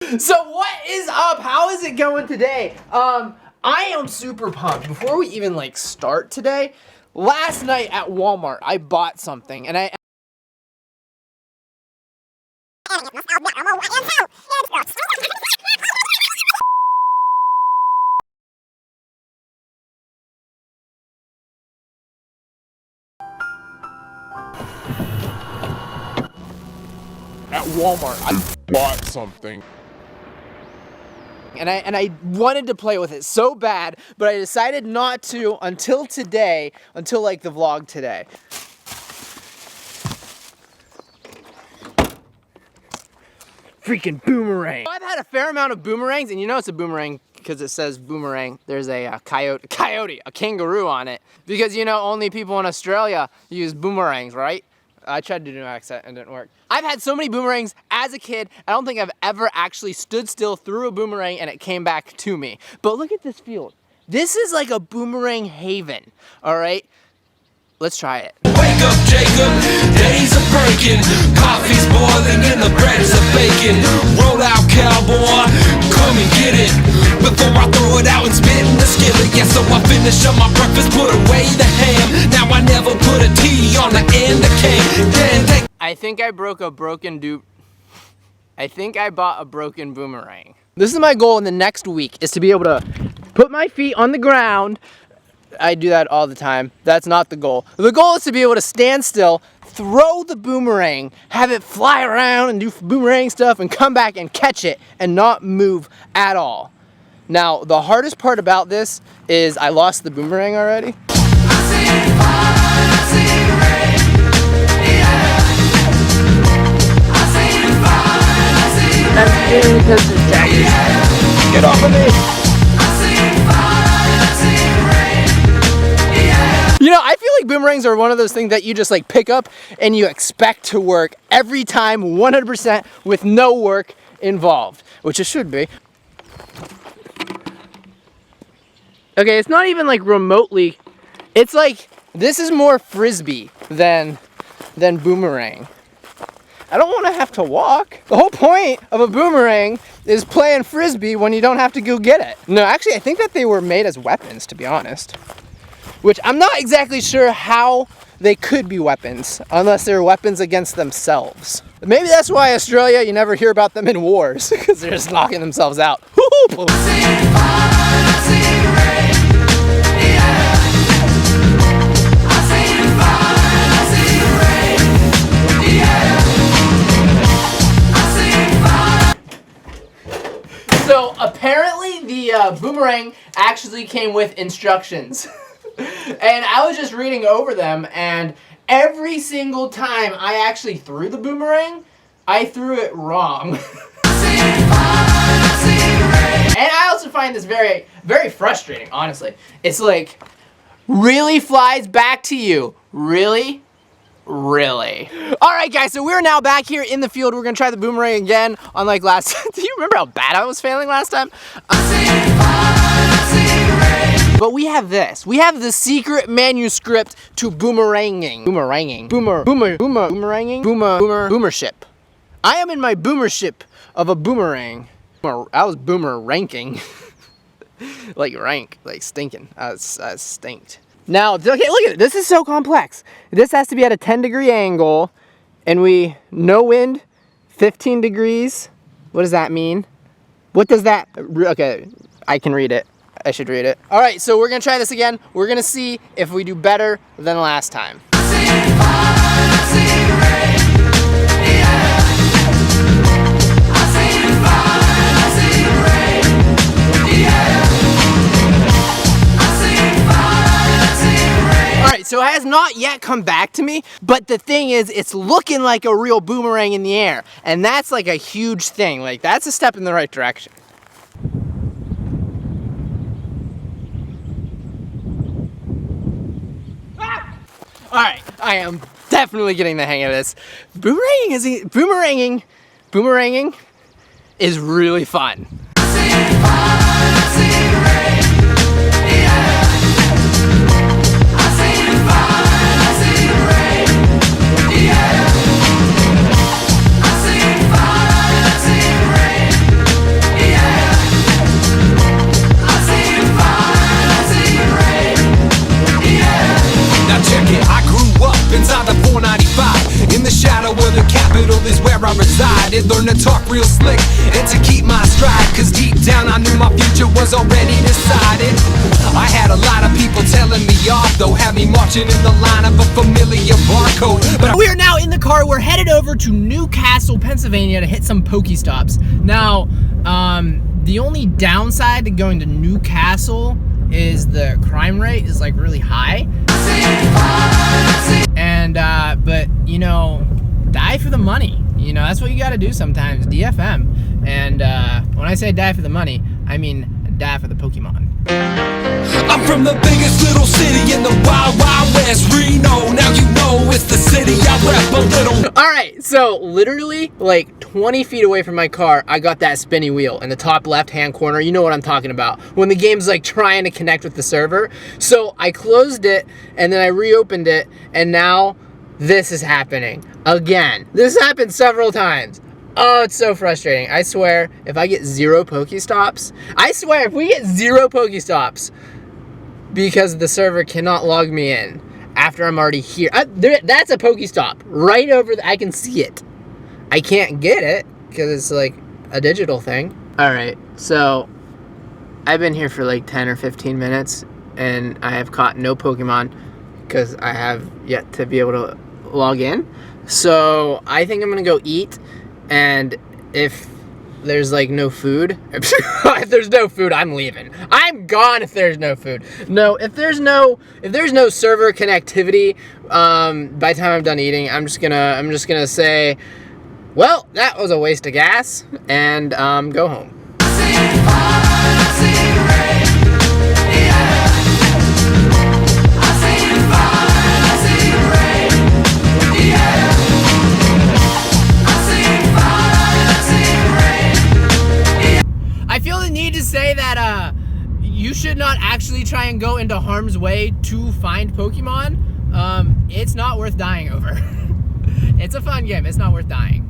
So what is up? How is it going today? I am super pumped. Before we even like start today, last night at Walmart, I bought something and I At Walmart, I bought something. And I wanted to play with it so bad, but I decided not to until today, until like the vlog today. Freaking boomerang. I've had a fair amount of boomerangs, and you know it's a boomerang because it says boomerang. There's a coyote, a kangaroo on it. Because you know only people in Australia use boomerangs, right? I tried to do an accent and it didn't work. I've had so many boomerangs as a kid, I don't think I've ever actually stood still, threw a boomerang, and it came back to me. But look at this field. This is like a boomerang haven, all right? Let's try it. Wake up, Jacob, days are breaking, coffee's boiling and the bread's a baking. Roll out, cowboy, come and get it, before I throw it out and spit in the skillet. Yeah, so I finish up my breakfast, put away the ham. Now I never put a T on the end of K. I think I broke a broken I think I bought a broken boomerang. This is my goal in the next week, is to be able to put my feet on the ground. I do that all the time. That's not the goal. The goal is to be able to stand still, throw the boomerang, have it fly around and do boomerang stuff and come back and catch it and not move at all. Now, the hardest part about this is I lost the boomerang already. Get off of me! You know, I feel like boomerangs are one of those things that you just like pick up and you expect to work every time 100% with no work involved, which it should be. Okay, it's not even like remotely, it's like, this is more frisbee than boomerang. I don't want to have to walk. The whole point of a boomerang is playing frisbee when you don't have to go get it. No, actually, I think that they were made as weapons, to be honest. Which I'm not exactly sure how they could be weapons, unless they're weapons against themselves. Maybe that's why Australia, you never hear about them in wars, because they're just knocking themselves out. So apparently the boomerang actually came with instructions. And I was just reading over them, and every single time I actually threw the boomerang, I threw it wrong. And I also find this very, very frustrating, honestly. It's like, really flies back to you. Really? Really? Alright guys, so we're now back here in the field. We're gonna try the boomerang again, unlike last time. Do you remember how bad I was failing last time? But we have this. We have the secret manuscript to boomeranging. Boomership. I am in my boomership of a boomerang. I was boomer ranking. Like rank, like stinking. I stinked. Now, okay, look at it. This is so complex. This has to be at a 10-degree angle, and no wind, 15 degrees. What does that mean? What does that, okay, I can read it. I should read it. All right, so we're gonna try this again. We're gonna see if we do better than last time. All right, so it has not yet come back to me, but the thing is, it's looking like a real boomerang in the air, and that's like a huge thing. Like, that's a step in the right direction. All right, I am definitely getting the hang of this. Boomeranging is really fun. real slick and to keep my stride, cause deep down I knew my future was already decided. I had a lot of people telling me off, though, had me marching in the line of a familiar barcode. But we are now in the car. We're headed over to Newcastle, Pennsylvania to hit some Pokestops. Now, the only downside to going to Newcastle is the crime rate is like really high. And, but you know, die for the money. You know, that's what you gotta do sometimes, DFM. And when I say die for the money, I mean die for the Pokemon. I'm from the biggest little city in the wild, wild west, Reno. Now you know it's the city I rep a little. Alright, so literally like 20 feet away from my car, I got that spinny wheel in the top left-hand corner. You know what I'm talking about. When the game's like trying to connect with the server. So I closed it and then I reopened it, and now this is happening again. This happened several times. Oh, it's so frustrating. I swear, if I get 0 Pokestops, I swear, if we get 0 Pokestops because the server cannot log me in after I'm already here. That's a Pokestop right over I can see it. I can't get it because it's like a digital thing. All right, so I've been here for like 10 or 15 minutes and I have caught no Pokemon because I have yet to be able to log in. So I think I'm gonna go eat. And if there's like no food, if there's no food, I'm leaving. I'm gone if there's no food. No, if there's no server connectivity, by the time I'm done eating, I'm just gonna say, well, that was a waste of gas, and go home. I feel the need to say that you should not actually try and go into harm's way to find Pokemon. It's not worth dying over. It's a fun game. It's not worth dying.